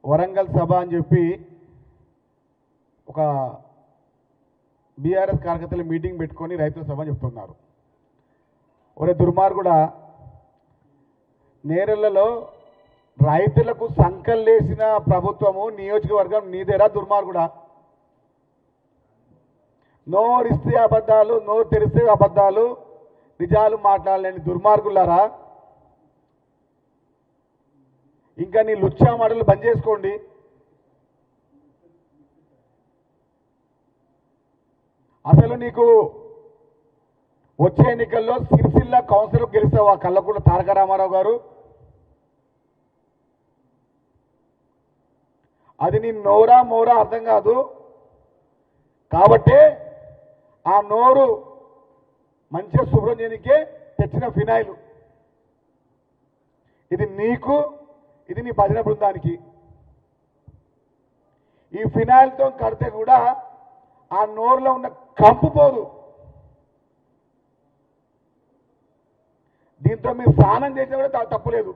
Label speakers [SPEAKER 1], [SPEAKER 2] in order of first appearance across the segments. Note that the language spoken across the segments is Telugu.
[SPEAKER 1] వరంగల్ సభ అని చెప్పి ఒక బీఆర్ఎస్ కార్యకర్తలు మీటింగ్ పెట్టుకొని రైతుల సభ అని చెప్తున్నారు. ఒరే దుర్మార్గుడా, నేరెళ్లలో రైతులకు సంకల్లేసిన ప్రభుత్వము నియోజకవర్గం నీదేరా దుర్మార్గుడా. నోరిస్తే అబద్ధాలు, నోరు తెరిస్తే అబద్ధాలు, నిజాలు మాట్లాడలేని దుర్మార్గులారా. ఇంకా నీ లుచ్చా మాటలు బంద్ చేసుకోండి. అసలు నీకు వచ్చే ఎన్నికల్లో సిరిసిల్ల కౌన్సిలర్ గెలుస్తావా కల్లకుంట తారక రామారావు గారు? అది నీ నోరా మోరా అర్థం కాదు. కాబట్టి ఆ నోరు మంచిగా శుభ్రం చేయడానికే తెచ్చిన ఫినాయిల్ ఇది నీకు, ఇది నీ భజన బృందానికి. ఈ ఫినాయిల్తో కడితే కూడా ఆ నోరులో ఉన్న కంపు పోదు. దీంతో మీరు స్నానం చేసినా కూడా తప్పులేదు.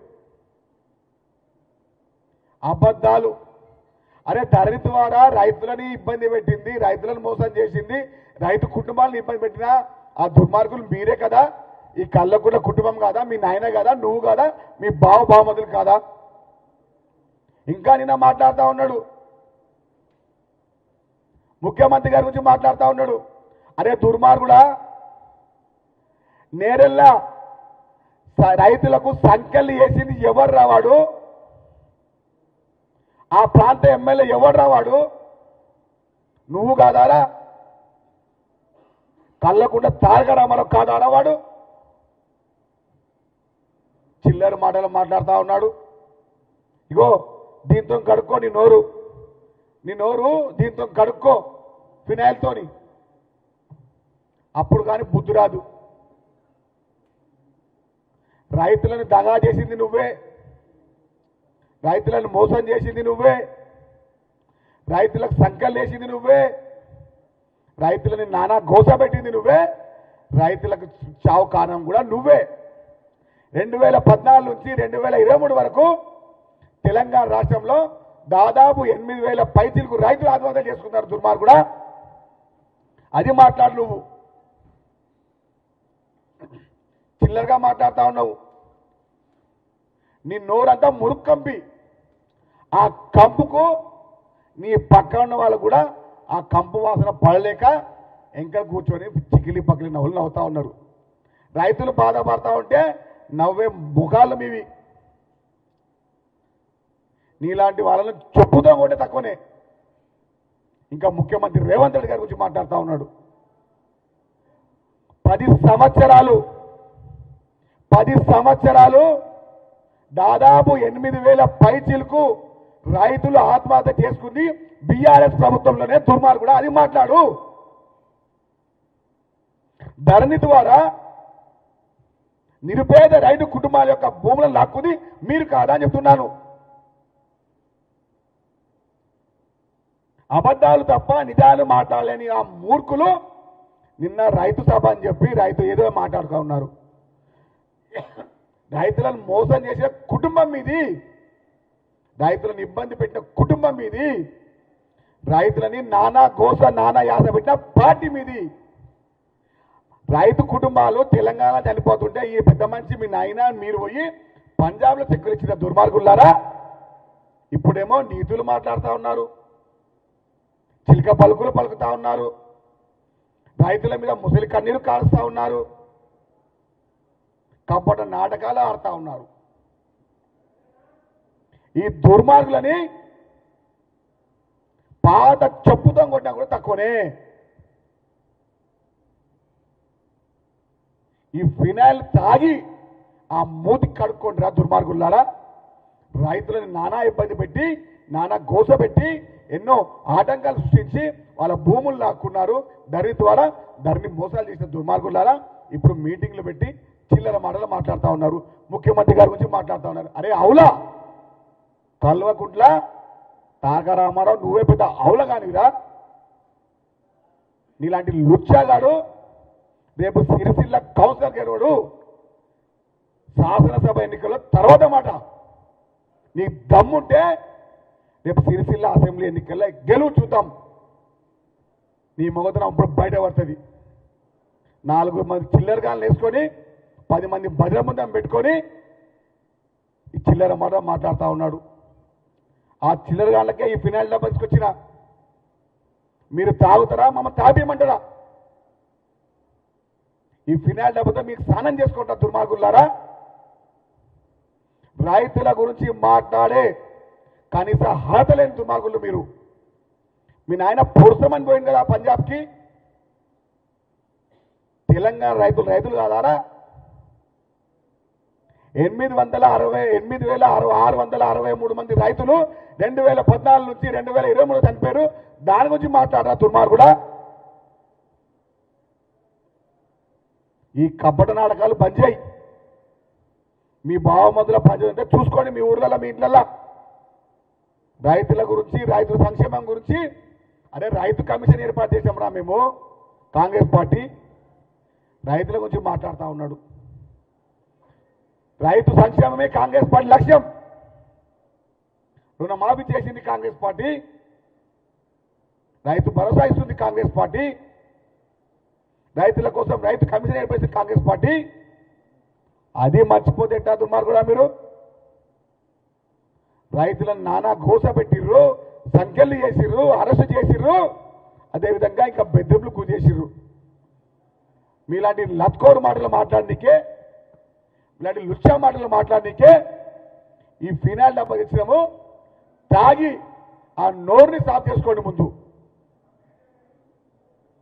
[SPEAKER 1] అబద్ధాలు. అరే ధరణి ద్వారా రైతులని ఇబ్బంది పెట్టింది, రైతులను మోసం చేసింది, రైతు కుటుంబాలను ఇబ్బంది పెట్టిన ఆ దుర్మార్గులు మీరే కదా. ఈ కళ్ళకున్న కుటుంబం కాదా? మీ నాయన కాదా? నువ్వు కాదా? మీ బావమతులు కాదా? ఇంకా నిన్న మాట్లాడుతూ ఉన్నాడు, ముఖ్యమంత్రి గారి గురించి మాట్లాడుతూ ఉన్నాడు. అరే దుర్మార్గుడా, నేరెల్లా రైతులకు సంఖ్యలు వేసింది ఎవరు రావాడు? ఆ ప్రాంత ఎమ్మెల్యే ఎవరు రావాడు? నువ్వు కాదారా? కళ్ళకుండా తారక రామారావు కాదారా వాడు? చిల్లర మాటలు మాట్లాడుతూ ఉన్నాడు. ఇగో దీంతో కడుక్కో నీ నోరు, దీంతో కడుక్కో ఫినాయిల్తోని, అప్పుడు కానీ బుద్ధి రాదు. రైతులను దగా చేసింది నువ్వే, రైతులను మోసం చేసింది నువ్వే, రైతులకు సంకలు వేసింది నువ్వే, రైతులని నానా గోస పెట్టింది నువ్వే, రైతులకు చావు కారణం కూడా నువ్వే. 2014 నుంచి 2023 వరకు తెలంగాణ రాష్ట్రంలో దాదాపు 8,000 పైచీలకు రైతులు ఆత్మహత్య చేసుకున్నారు. దుర్మార్గుడా, అది మాట్లాడు. నువ్వు చిల్లరగా మాట్లాడుతూ ఉన్నావు. నీ నోరంతా మురుక్కంపి, ఆ కంపుకు నీ పక్కన ఉన్న వాళ్ళు కూడా ఆ కంపు వాసన పడలేక ఇంకా కూర్చొని చికిలి పకిలి నవ్వులు నవ్వుతూ ఉన్నారు. రైతులు బాధపడతా ఉంటే నవ్వే ముఖాలు మీవి. నీలాంటి వాళ్ళని చెప్పుతూ ఉంటే తక్కువనే. ఇంకా ముఖ్యమంత్రి రేవంత్ రెడ్డి గారి గురించి మాట్లాడుతూ ఉన్నాడు. 10 సంవత్సరాలు దాదాపు 8,000 పైచీలకు రైతులు ఆత్మహత్య చేసుకుంది బీఆర్ఎస్ ప్రభుత్వంలోనే. దుర్మార్గుడు, అది మాట్లాడు. ధరణి ద్వారా నిరుపేద రైతు కుటుంబాల యొక్క భూములను లాక్కుంది మీరు కాదా అని చెప్తున్నాను. అబద్ధాలు తప్ప నిజాలు మాట్లాడలేని ఆ మూర్ఖులు నిన్న రైతు సభ అని చెప్పి రైతు ఏదో మాట్లాడుతూ ఉన్నారు. రైతులను మోసం చేసిన కుటుంబం మీది, రైతులను ఇబ్బంది పెట్టిన కుటుంబం మీది, రైతులని నానా గోస నానా యాస పెట్టిన పార్టీ మీది. రైతు కుటుంబాలు తెలంగాణ చనిపోతుంటే ఈ పెద్ద మనిషి మీ నాయన మీరు పోయి పంజాబ్లో చెక్కులు ఇచ్చిన దుర్మార్గులారా ఇప్పుడేమో నీతులు మాట్లాడుతూ ఉన్నారు, చిలక పలుకులు పలుకుతా ఉన్నారు, రైతుల మీద ముసలి కన్నీరు కారుస్తూ ఉన్నారు, కపట నాటకాలు ఆడుతూ ఉన్నారు. ఈ దుర్మార్గులని పాత చెప్పుతో కొట్టినా కూడా తక్కువనే. ఈ ఫినాయిల్ తాగి ఆ మూతి కడుక్కోండిరా దుర్మార్గులారా. రైతులని నానా ఇబ్బంది పెట్టి, నానా గోస పెట్టి, ఎన్నో ఆటంకాలు సృష్టించి వాళ్ళ భూములు లాక్కున్నారు. ధరణి ద్వారా ధరణి మోసాలు చేసిన దుర్మార్గులారా ఇప్పుడు మీటింగ్లు పెట్టి చిల్లర మాటలు మాట్లాడుతూ ఉన్నారు. ముఖ్యమంత్రి గారి గురించి మాట్లాడుతూ ఉన్నారు. అరే అవులా కల్వకుంట్ల తారక రామారావు నువ్వే పెద్ద అవుల కానిరా. నీలాంటి లుచ్చాగాడు రేపు సిరిసిల్ల కౌన్సిలర్ గెలవడు. శాసనసభ ఎన్నికల్లో తర్వాత మాట. నీ దమ్ముంటే రేపు సిరిసిల్ల అసెంబ్లీ ఎన్నికల్లో గెలువు చూద్దాం. నీ మొగతనం అప్పుడు బయట పడుతుంది. 4 మంది చిల్లరగాళ్ళు వేసుకొని 10 మంది భద్రముందం పెట్టుకొని ఈ చిల్లర మాట మాట్లాడుతూ ఉన్నాడు. ఆ చిల్లరగాళ్ళకే ఈ ఫినాయిల్ డబ్బా తీసుకొచ్చిన. మీరు తాగుతారా, మమ్మల్ని తాపేయమంటారా? ఈ ఫినాయిల్ డబ్బాతో మీకు స్నానం చేసుకుంటారు దుర్మార్గులారా. రైతుల గురించి మాట్లాడే కనీస అర్హత లేని దుర్మార్గులు మీరు. మీ నాయన పొడుస్తామని పోయింది కదా పంజాబ్కి. తెలంగాణ రైతులు కాదారా? 8,663 మంది రైతులు 2014 నుంచి 2023 చనిపోయారు. దాని గురించి మాట్లాడరా దుర్మార్గుడా? ఈ కపట నాటకాలు బంద్ చేయి. మీ బావమందుల పంచాయతీ చూసుకోండి మీ ఊర్లలో, మీ ఇంట్లల్లో. రైతుల గురించి, రైతుల సంక్షేమం గురించి అరే రైతు కమిషన్ ఏర్పాటు చేసాంరా మేము కాంగ్రెస్ పార్టీ. రైతుల గురించి మాట్లాడుతూ ఉన్నాడు. రైతు సంక్షేమమే కాంగ్రెస్ పార్టీ లక్ష్యం. రుణమాఫీ చేసింది కాంగ్రెస్ పార్టీ. రైతు భరోసా ఇస్తుంది కాంగ్రెస్ పార్టీ. రైతుల కోసం రైతు కమిషన్ ఏర్పరిచింది కాంగ్రెస్ పార్టీ. అది మర్చిపోతే ఎట్టా దుర్మార్గుడా మీరు? రైతులను నానా ఘోష పెట్టిర్రు, సంఖ్యలు చేసిర్రు, అరెస్టు చేసిర్రు, అదేవిధంగా ఇంకా బెదిరింపులు కూచేసిర్రు. మీలాంటి లత్కోరు మాటలు మాట్లాడనికే, ఇలాంటి లుచ్చా మాటలు మాట్లాడనికే ఈ ఫినాయిల్ డబ్బా ఇచ్చినాము. తాగి ఆ నోరుని సాఫ్ చేసుకోండి ముందు.